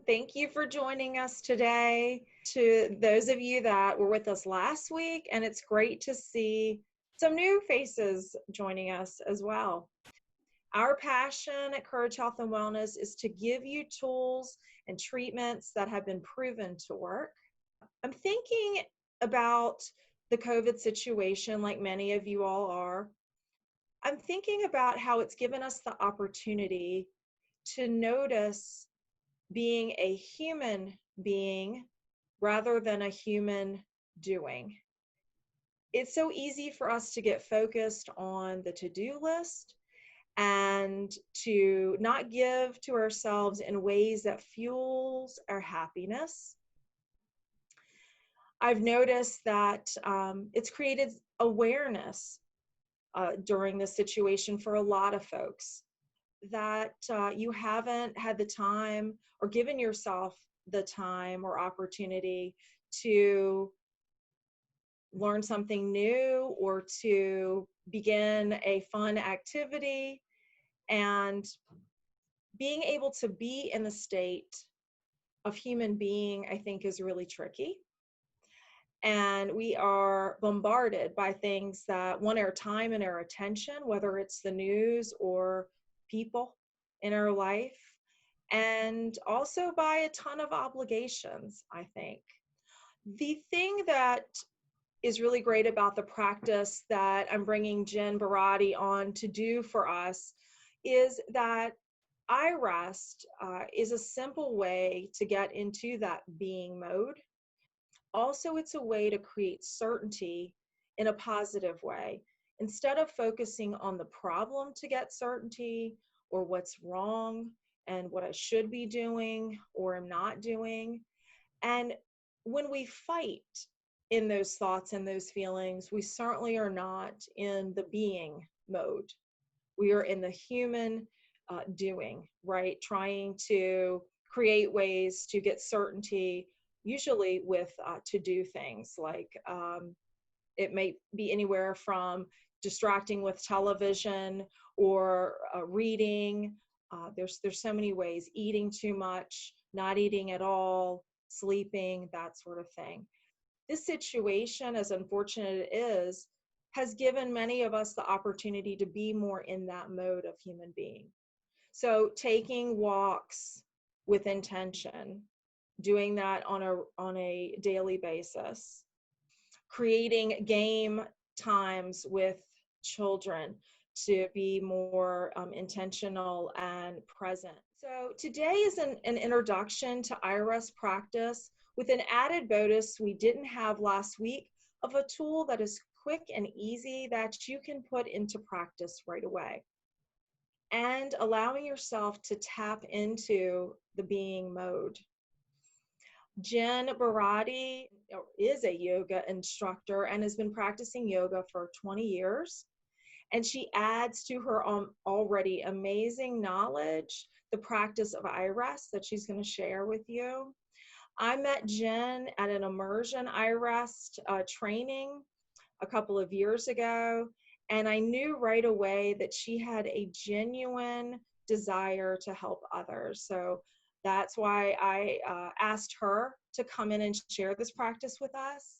Thank you for joining us today. To those of you that were with us last week, and it's great to see some new faces joining us as well. Our passion at Courage Health and Wellness is to give you tools and treatments that have been proven to work. I'm thinking about the COVID situation, like many of you all are. I'm thinking about how it's given us the opportunity to notice being a human being rather than a human doing. It's so easy for us to get focused on the to-do list and to not give to ourselves in ways that fuels our happiness. I've noticed that it's created awareness during this situation for a lot of folks, that you haven't had the time or given yourself the time or opportunity to learn something new or to begin a fun activity. And being able to be in the state of human being, I think, is really tricky. And we are bombarded by things that want our time and our attention, whether it's the news or people in our life, and also by a ton of obligations, I think. The thing that is really great about the practice that I'm bringing Jen Baradi on to do for us is that iRest is a simple way to get into that being mode. Also, it's a way to create certainty in a positive way. Instead of focusing on the problem to get certainty or what's wrong and what I should be doing or am not doing. And when we fight in those thoughts and those feelings, we certainly are not in the being mode. We are in the human doing, right? Trying to create ways to get certainty, usually with to-do things like it may be anywhere from distracting with television or reading. There's so many ways, eating too much, not eating at all, sleeping, that sort of thing. This situation, as unfortunate it is, has given many of us the opportunity to be more in that mode of human being. So taking walks with intention, doing that on a daily basis, creating game times with children to be more intentional and present. So today is an introduction to iRest practice with an added bonus we didn't have last week of a tool that is quick and easy that you can put into practice right away. And allowing yourself to tap into the being mode. Jen Baradi is a yoga instructor and has been practicing yoga for 20 years. And she adds to her already amazing knowledge the practice of iRest that she's going to share with you. I met Jen at an immersion iRest training a couple of years ago, and I knew right away that she had a genuine desire to help others. So that's why I asked her to come in and share this practice with us.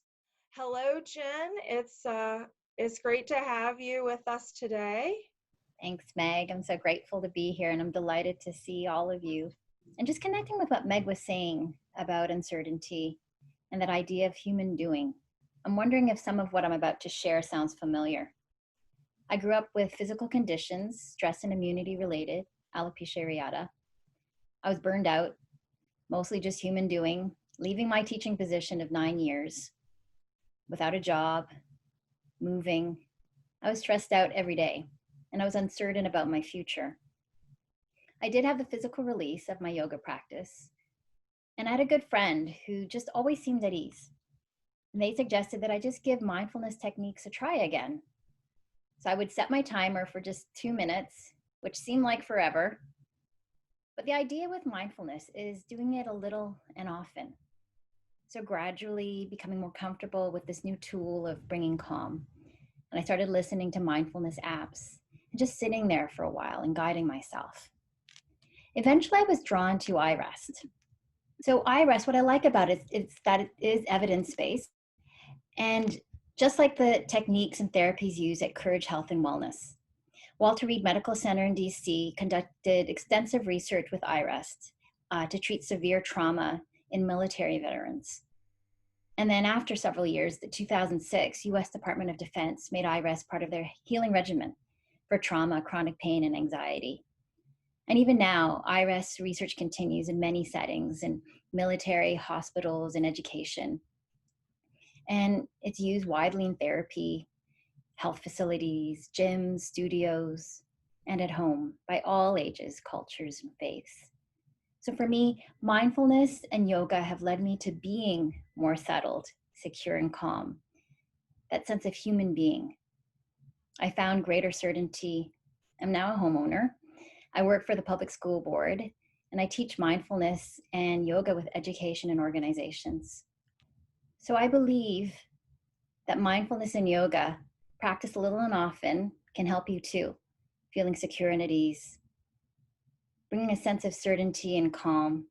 Hello, Jen. It's great to have you with us today. Thanks, Meg. I'm so grateful to be here, and I'm delighted to see all of you. And just connecting with what Meg was saying about uncertainty and that idea of human doing, I'm wondering if some of what I'm about to share sounds familiar. I grew up with physical conditions, stress and immunity related, alopecia areata. I was burned out, mostly just human doing, leaving my teaching position of 9 years, without a job, moving. I was stressed out every day, and I was uncertain about my future. I did have the physical release of my yoga practice, and I had a good friend who just always seemed at ease. And they suggested that I just give mindfulness techniques a try again. So I would set my timer for just 2 minutes, which seemed like forever. But the idea with mindfulness is doing it a little and often. So gradually becoming more comfortable with this new tool of bringing calm. And I started listening to mindfulness apps and just sitting there for a while and guiding myself. Eventually I was drawn to iRest. So iRest, what I like about it is that it is evidence-based. And just like the techniques and therapies used at Courage Health and Wellness, Walter Reed Medical Center in DC conducted extensive research with iRest to treat severe trauma in military veterans. And then after several years, the 2006 US Department of Defense made iRest part of their healing regimen for trauma, chronic pain, and anxiety. And even now, iRest research continues in many settings in military, hospitals, and education. And it's used widely in therapy, health facilities, gyms, studios, and at home by all ages, cultures, and faiths. So for me, mindfulness and yoga have led me to being more settled, secure, and calm. That sense of human being. I found greater certainty. I'm now a homeowner. I work for the public school board, and I teach mindfulness and yoga with education and organizations. So I believe that mindfulness and yoga, practice a little and often, can help you too, feeling secure and at ease, bringing a sense of certainty and calm.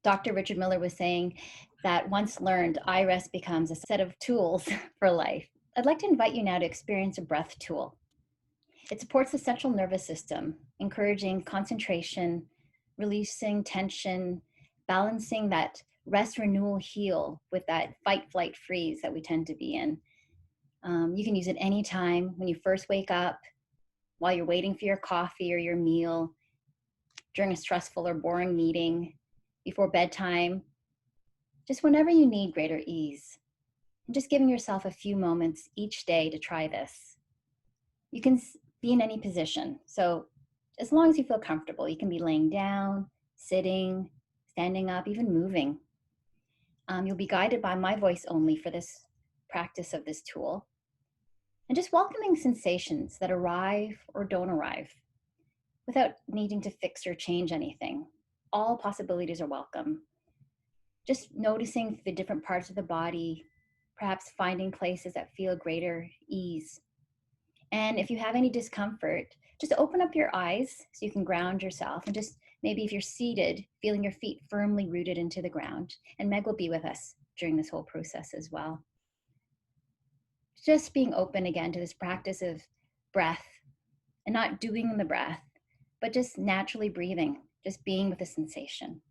Dr. Richard Miller was saying that once learned, iRest becomes a set of tools for life. I'd like to invite you now to experience a breath tool. It supports the central nervous system, encouraging concentration, releasing tension, balancing that rest, renewal, heal with that fight, flight, freeze that we tend to be in. You can use it anytime when you first wake up, while you're waiting for your coffee or your meal, during a stressful or boring meeting, before bedtime, just whenever you need greater ease. And just giving yourself a few moments each day to try this. You can be in any position. So as long as you feel comfortable, you can be laying down, sitting, standing up, even moving. You'll be guided by my voice only for this practice of this tool. And just welcoming sensations that arrive or don't arrive without needing to fix or change anything. All possibilities are welcome. Just noticing the different parts of the body, perhaps finding places that feel greater ease. And if you have any discomfort, just open up your eyes so you can ground yourself. And just maybe if you're seated, feeling your feet firmly rooted into the ground. And Meg will be with us during this whole process as well. Just being open again to this practice of breath and not doing the breath, but just naturally breathing, just being with the sensation.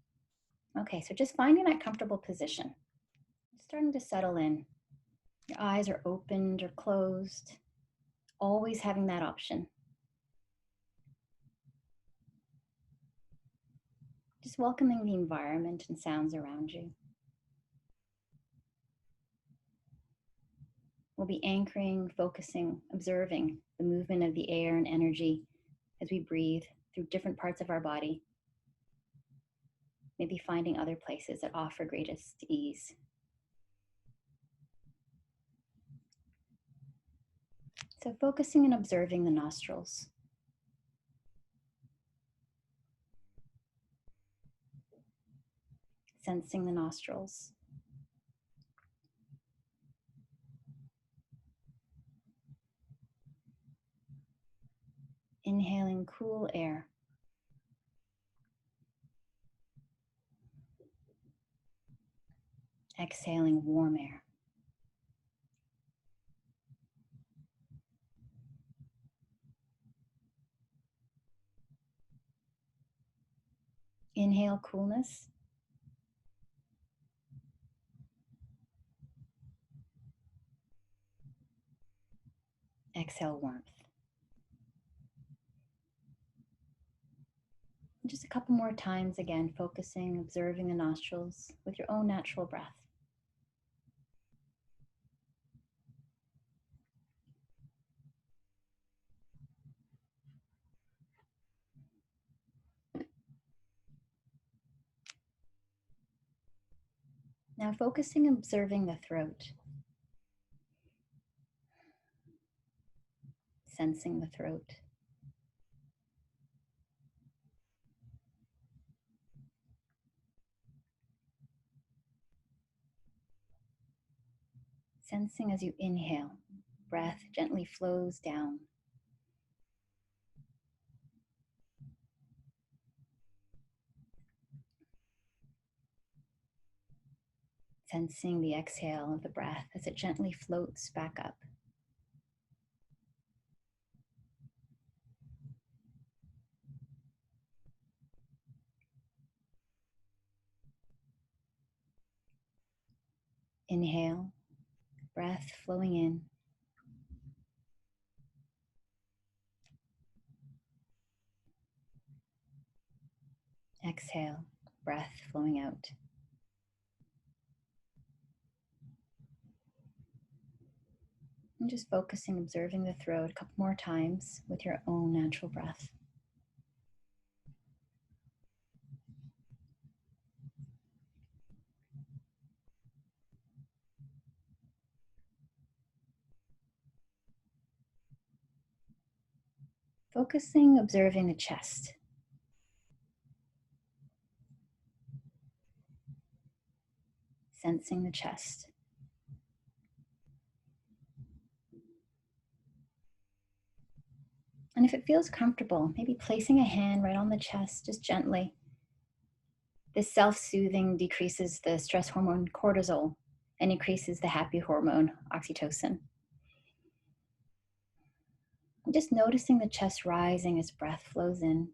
Okay, so just finding that comfortable position, starting to settle in. Your eyes are opened or closed, always having that option. Just welcoming the environment and sounds around you. We'll be anchoring, focusing, observing the movement of the air and energy as we breathe through different parts of our body. Maybe finding other places that offer greatest ease. So focusing and observing the nostrils. Sensing the nostrils. Inhaling cool air. Exhaling warm air. Inhale coolness. Exhale warmth. And just a couple more times again, focusing, observing the nostrils with your own natural breath. Now focusing and observing the throat. Sensing the throat. Sensing as you inhale, breath gently flows down. Sensing the exhale of the breath as it gently floats back up. Inhale, breath flowing in. Exhale, breath flowing out. And just focusing, observing the throat a couple more times with your own natural breath. Focusing, observing the chest. Sensing the chest. And if it feels comfortable, maybe placing a hand right on the chest, just gently. This self-soothing decreases the stress hormone cortisol and increases the happy hormone oxytocin. And just noticing the chest rising as breath flows in.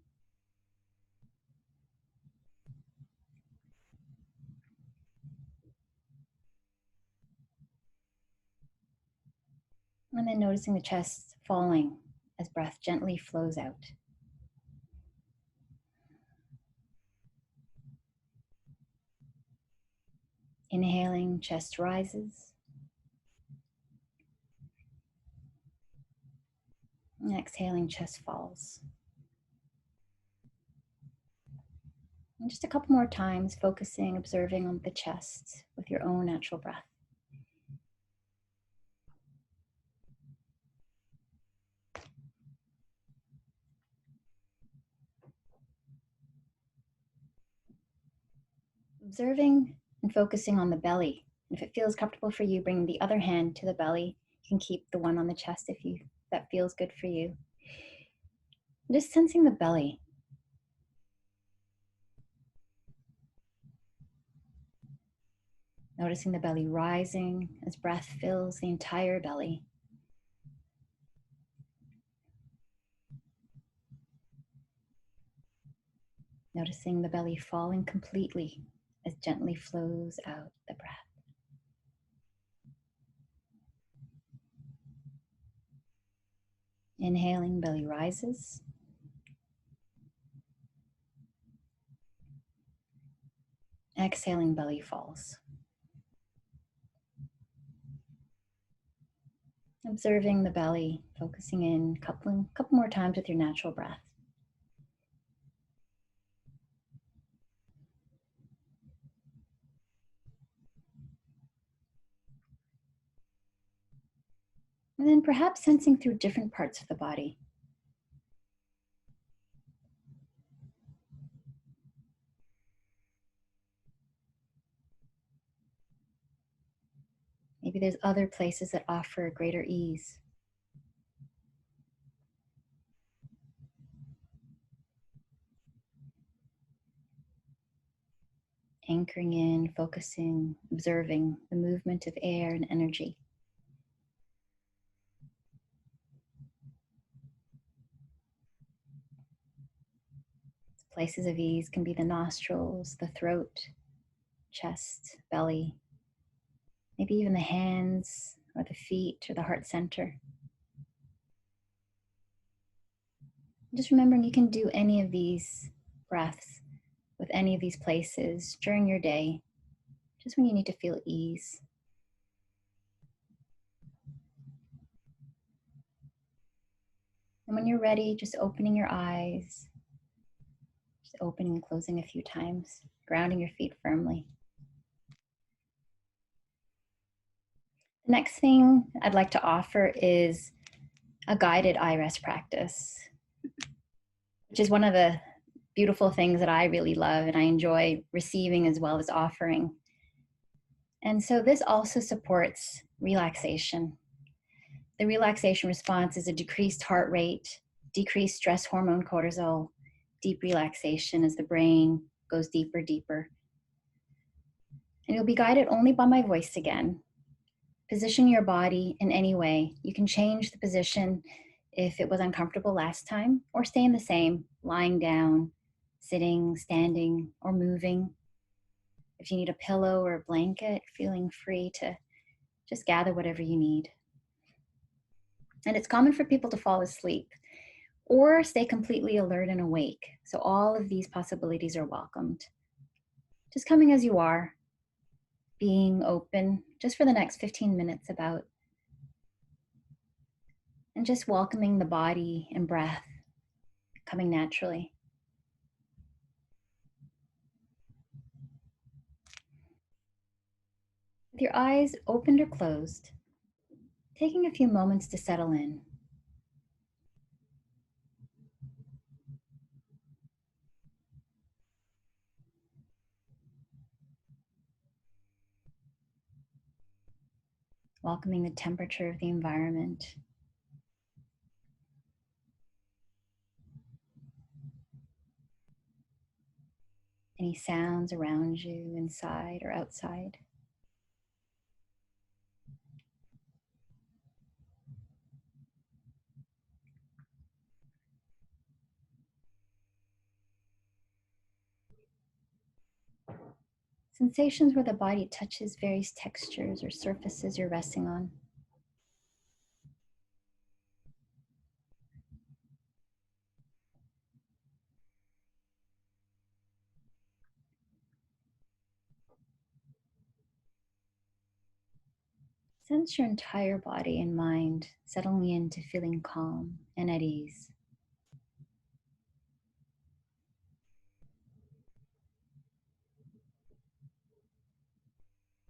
And then noticing the chest falling as breath gently flows out. Inhaling, chest rises. And exhaling, chest falls. And just a couple more times, focusing, observing on the chest with your own natural breath. Observing and focusing on the belly. If it feels comfortable for you, bring the other hand to the belly. You can keep the one on the chest if that feels good for you. Just sensing the belly. Noticing the belly rising as breath fills the entire belly. Noticing the belly falling completely as gently flows out the breath. Inhaling, belly rises. Exhaling, belly falls. Observing the belly, focusing in a couple more times with your natural breath. And then perhaps sensing through different parts of the body. Maybe there's other places that offer greater ease. Anchoring in, focusing, observing the movement of air and energy. Places of ease can be the nostrils, the throat, chest, belly, maybe even the hands or the feet or the heart center. Just remembering you can do any of these breaths with any of these places during your day, just when you need to feel ease. And when you're ready, just opening your eyes, just opening and closing a few times, grounding your feet firmly. The next thing I'd like to offer is a guided iRest practice, which is one of the beautiful things that I really love and I enjoy receiving as well as offering. And so this also supports relaxation. The relaxation response is a decreased heart rate, decreased stress hormone cortisol, deep relaxation as the brain goes deeper, deeper. And you'll be guided only by my voice again. Position your body in any way. You can change the position if it was uncomfortable last time, or stay in the same, lying down, sitting, standing, or moving. If you need a pillow or a blanket, feeling free to just gather whatever you need. And it's common for people to fall asleep or stay completely alert and awake. So all of these possibilities are welcomed. Just coming as you are, being open just for the next 15 minutes about, and just welcoming the body and breath coming naturally. With your eyes opened or closed, taking a few moments to settle in. Welcoming the temperature of the environment. Any sounds around you, inside or outside. Sensations where the body touches various textures or surfaces you're resting on. Sense your entire body and mind settling into feeling calm and at ease.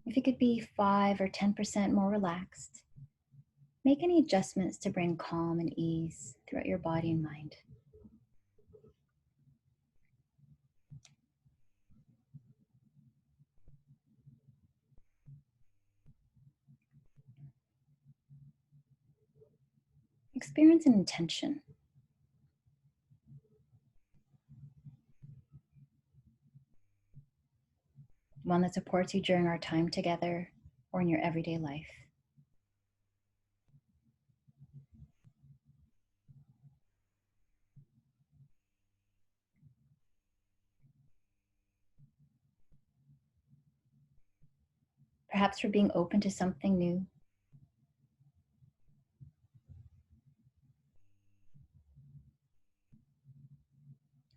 If you could be 5 or 10% more relaxed, make any adjustments to bring calm and ease throughout your body and mind. Experience an intention. One that supports you during our time together or in your everyday life. Perhaps for being open to something new.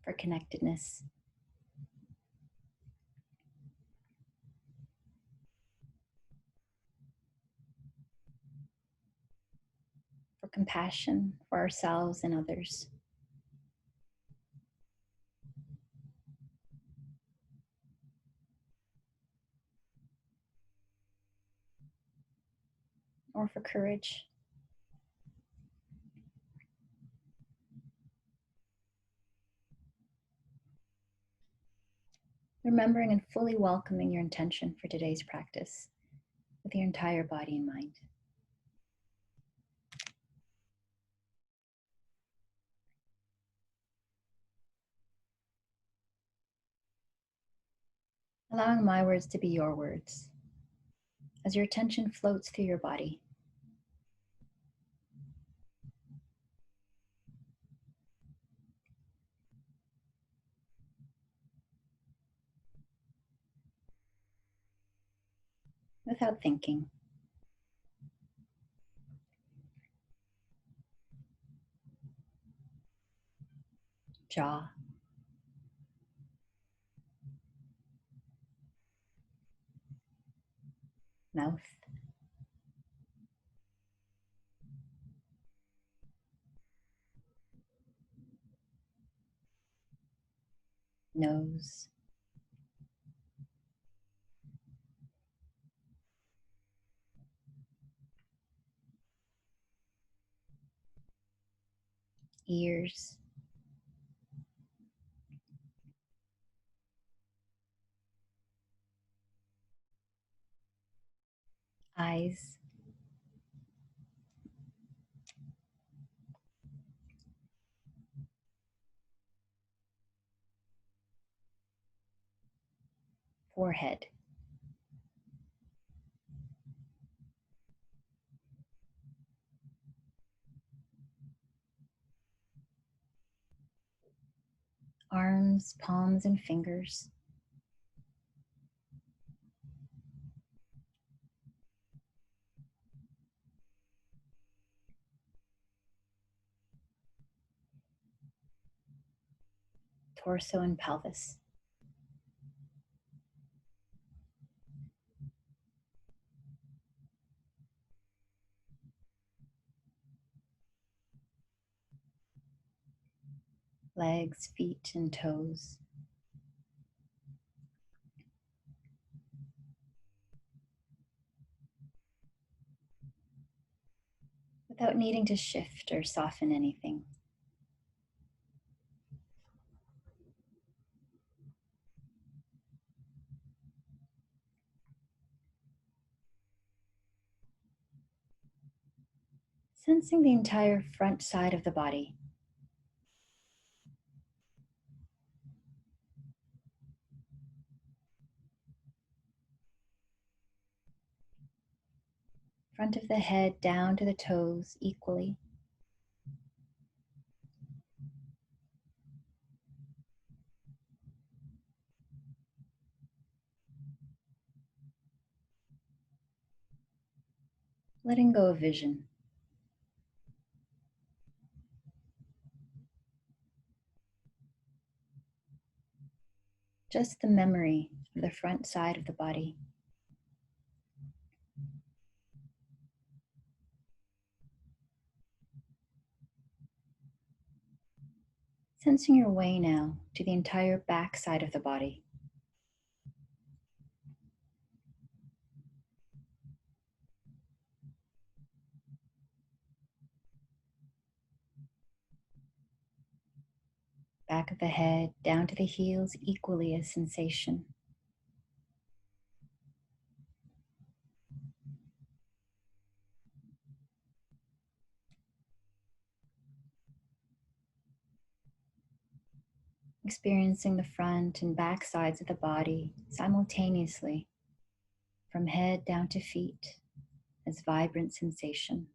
For connectedness. For compassion for ourselves and others. Or for courage. Remembering and fully welcoming your intention for today's practice with your entire body and mind. Allowing my words to be your words as your attention floats through your body. Without thinking. Jaw. Mouth. Nose. Ears. Eyes. Forehead. arms, palms, and fingers. Torso and pelvis. Legs, feet, and toes. Without needing to shift or soften anything. Sensing the entire front side of the body. Front of the head down to the toes equally. Letting go of vision. Just the memory of the front side of the body. Sensing your way now to the entire back side of the body. Back of the head down to the heels equally a sensation. Experiencing the front and back sides of the body simultaneously, from head down to feet, as vibrant sensation.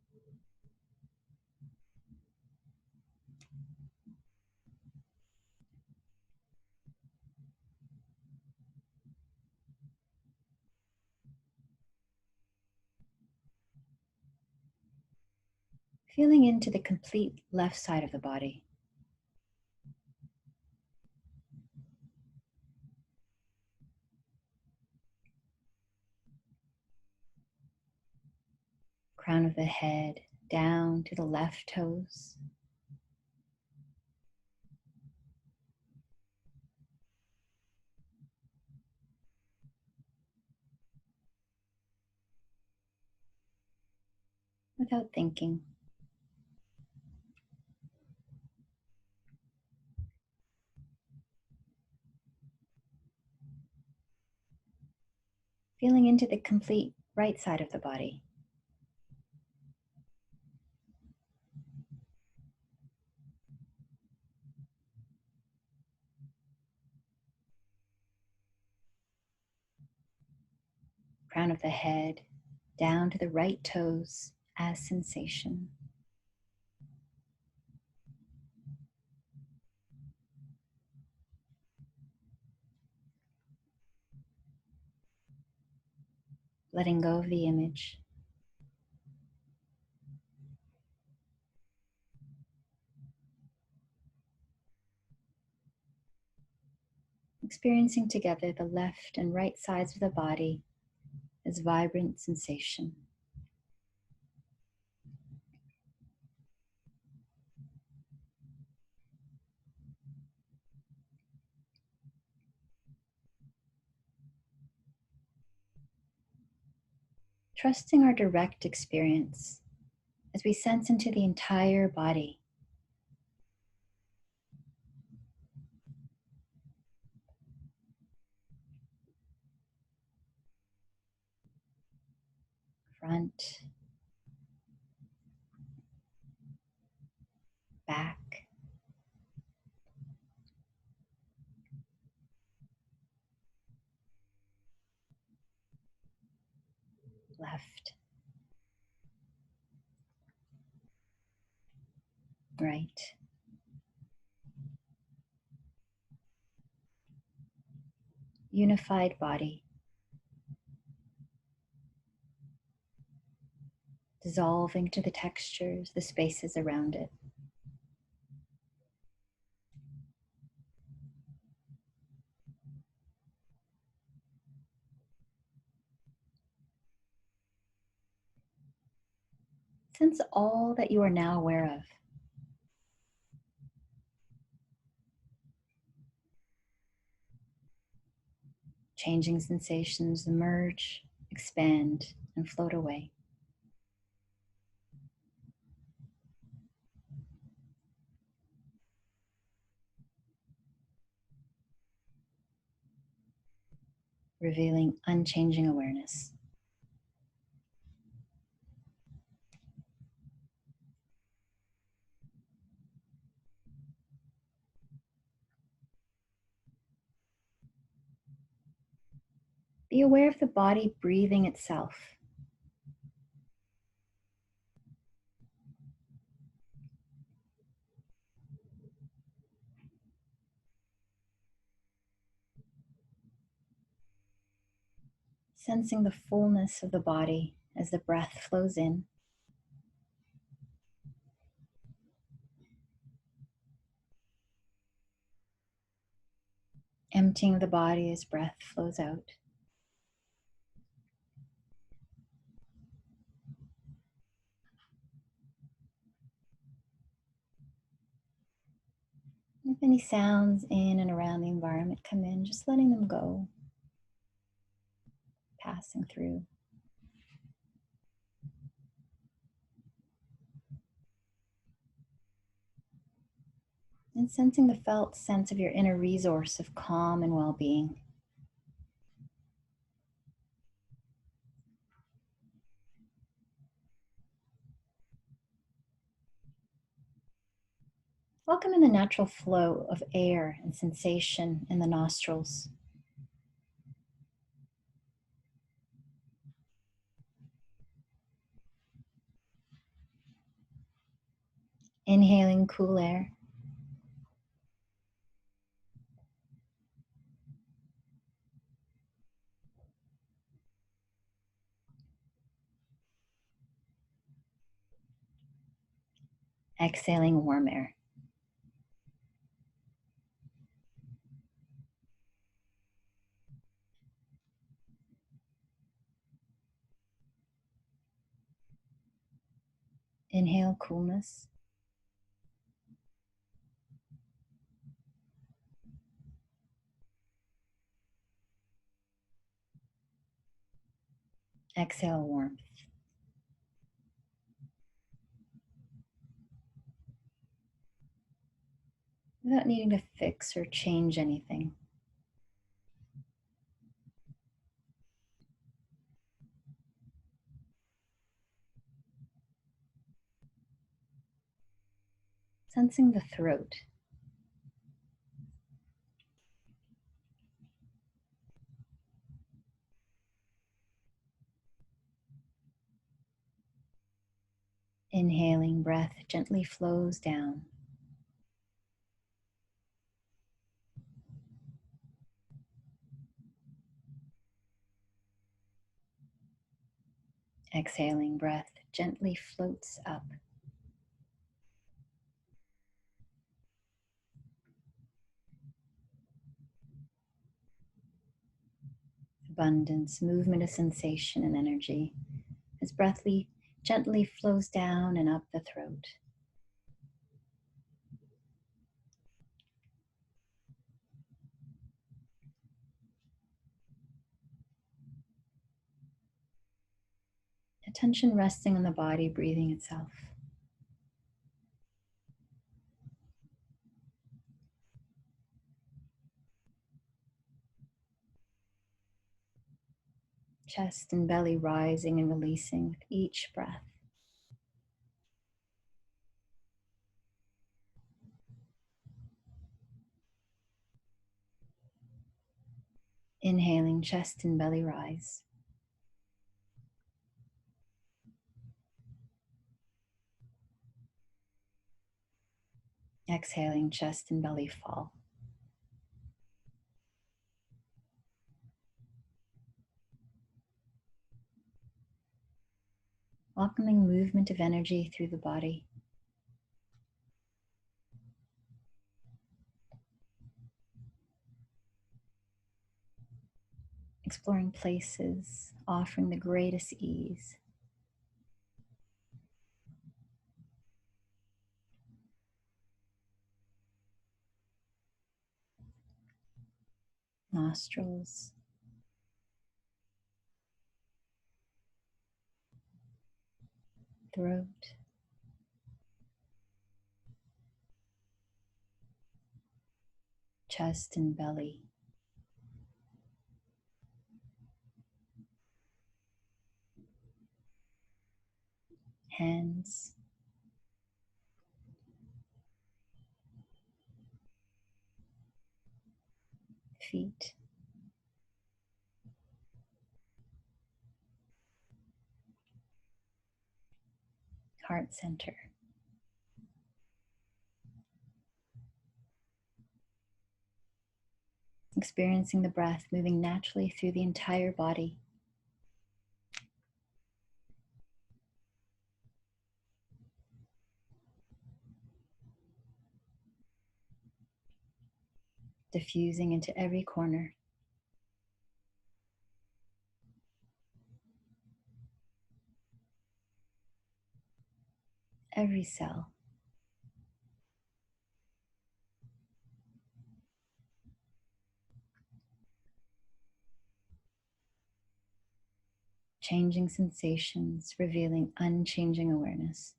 Feeling into the complete left side of the body. Crown of the head down to the left toes. Without thinking. Feeling into the complete right side of the body. Crown of the head down to the right toes as sensation. Letting go of the image. Experiencing together the left and right sides of the body as vibrant sensation. Trusting our direct experience as we sense into the entire body. Front, back, left, right. unified body, dissolving to the textures, the spaces around it. Sense all that you are now aware of. Changing sensations emerge, expand, and float away. Revealing unchanging awareness. Be aware of the body breathing itself. Sensing the fullness of the body as the breath flows in. Emptying the body as breath flows out. If any sounds in and around the environment come in, just letting them go, passing through. And sensing the felt sense of your inner resource of calm and well-being. Welcome in the natural flow of air and sensation in the nostrils. Inhaling cool air. Exhaling warm air. Inhale coolness. Exhale warmth. Without needing to fix or change anything. Sensing the throat. Inhaling, breath gently flows down. Exhaling, breath gently floats up. Abundance, movement of sensation and energy as breath gently flows down and up the throat. Attention resting on the body, breathing itself. Chest and belly rising and releasing with each breath. Inhaling, chest and belly rise. Exhaling, chest and belly fall. welcoming movement of energy through the body. Exploring places, offering the greatest ease. Nostrils, throat, chest and belly, hands, feet, heart center. Experiencing the breath moving naturally through the entire body. Diffusing into every corner. Every cell. Changing sensations, revealing unchanging awareness.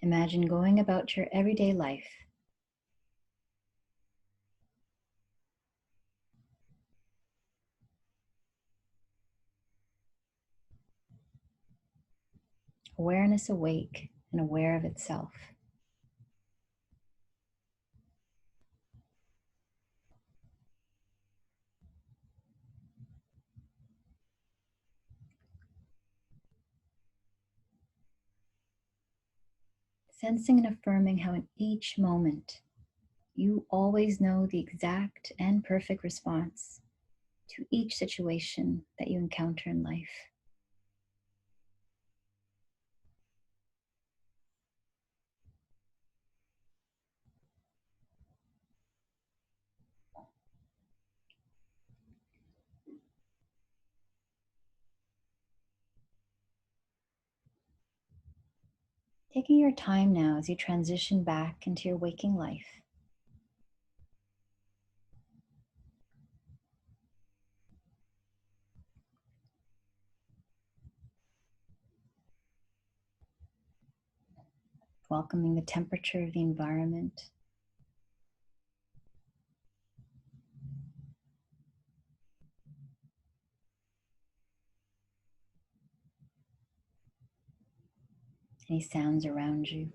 Imagine going about your everyday life. Awareness awake and aware of itself. Sensing and affirming how in each moment you always know the exact and perfect response to each situation that you encounter in life. Taking your time now as you transition back into your waking life. Welcoming the temperature of the environment. Any sounds around you.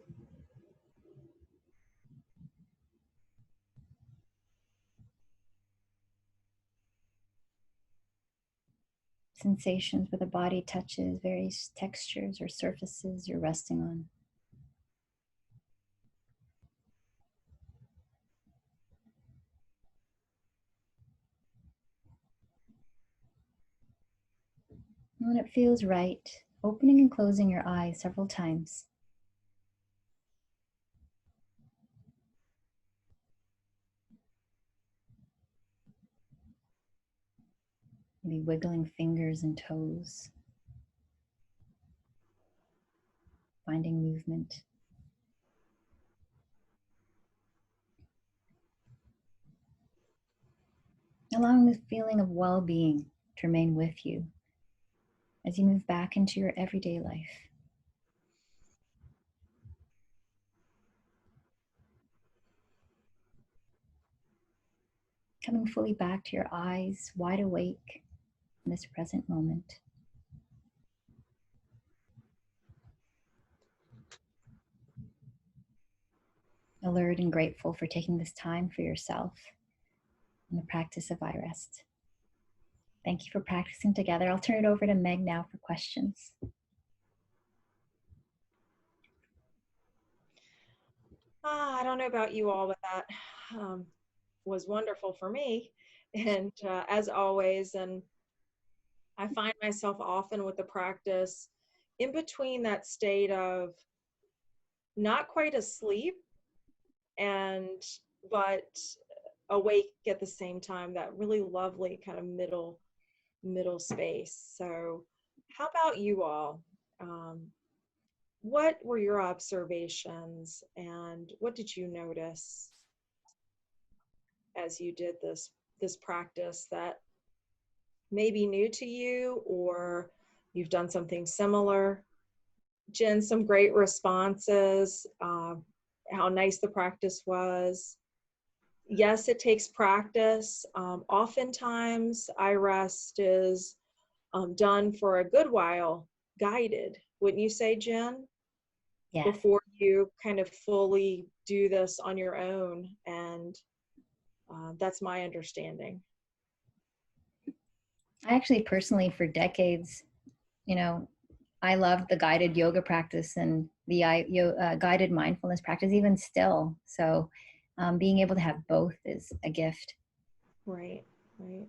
Sensations where the body touches various textures or surfaces you're resting on. And when it feels right, opening and closing your eyes several times. Maybe wiggling fingers and toes. Finding movement. Allowing the feeling of well-being to remain with you as you move back into your everyday life. Coming fully back to your eyes, wide awake in this present moment. Alert and grateful for taking this time for yourself in the practice of iRest. Thank you for practicing together. I'll turn it over to Meg now for questions. I don't know about you all with that. was wonderful for me. And as always, and I find myself often with the practice in between that state of not quite asleep and but awake at the same time, that really lovely kind of middle space. So how about you all? um, what were your observations and what did you notice as you did this practice that may be new to you, or you've done something similar? Jen, some great responses, how nice the practice was. Yes, it takes practice. Oftentimes, iRest is done for a good while, guided. Wouldn't you say, Jen? Yes. Before you kind of fully do this on your own. And that's my understanding. I actually personally, for decades, you know, I loved the guided yoga practice and the guided mindfulness practice, even still. So being able to have both is a gift. Right, right.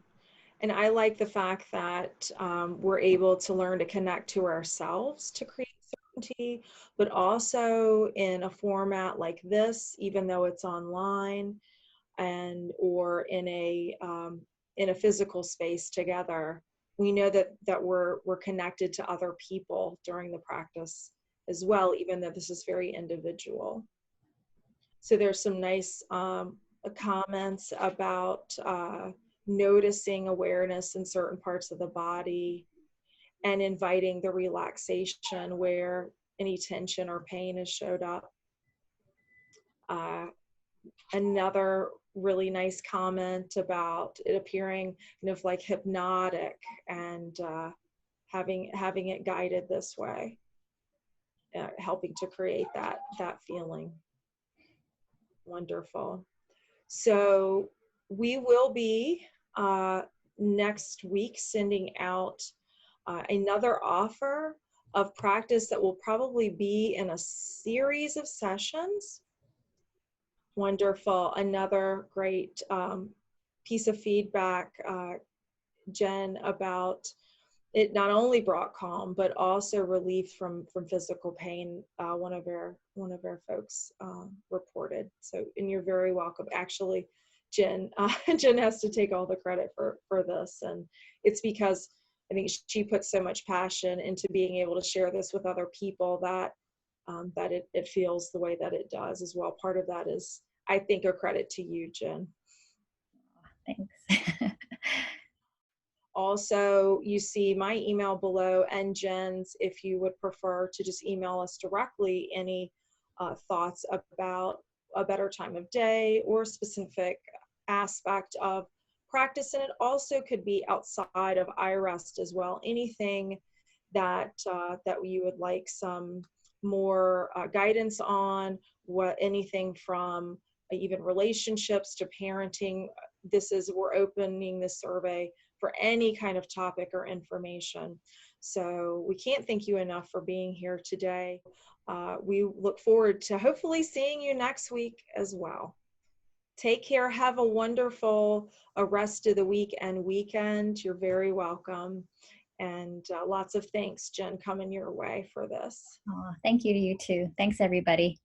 And I like the fact that we're able to learn to connect to ourselves to create certainty, but also in a format like this, even though it's online and or in a physical space together, we know that we're connected to other people during the practice as well, even though this is very individual. So there's some nice comments about noticing awareness in certain parts of the body and inviting the relaxation where any tension or pain has showed up. Another really nice comment about it appearing kind of like hypnotic and having it guided this way, helping to create that feeling. Wonderful. So we will be next week sending out another offer of practice that will probably be in a series of sessions. Wonderful. Another great piece of feedback, Jen, about it not only brought calm but also relief from physical pain. One of our folks reported. So, and you're very welcome. Actually, Jen Jen has to take all the credit for this, and it's because I think she put so much passion into being able to share this with other people that that it feels the way that it does as well. Part of that is, I think, a credit to you, Jen. Thanks. Also, you see my email below and Jen's if you would prefer to just email us directly any thoughts about a better time of day or specific aspect of practice. And it also could be outside of iRest as well. Anything that you would like some more guidance on, anything from even relationships to parenting. We're opening this survey for any kind of topic or information. So we can't thank you enough for being here today. We look forward to hopefully seeing you next week as well. Take care. Have a wonderful rest of the week and weekend. You're very welcome. And lots of thanks, Jen, coming your way for this. Oh, thank you to you too. Thanks, everybody.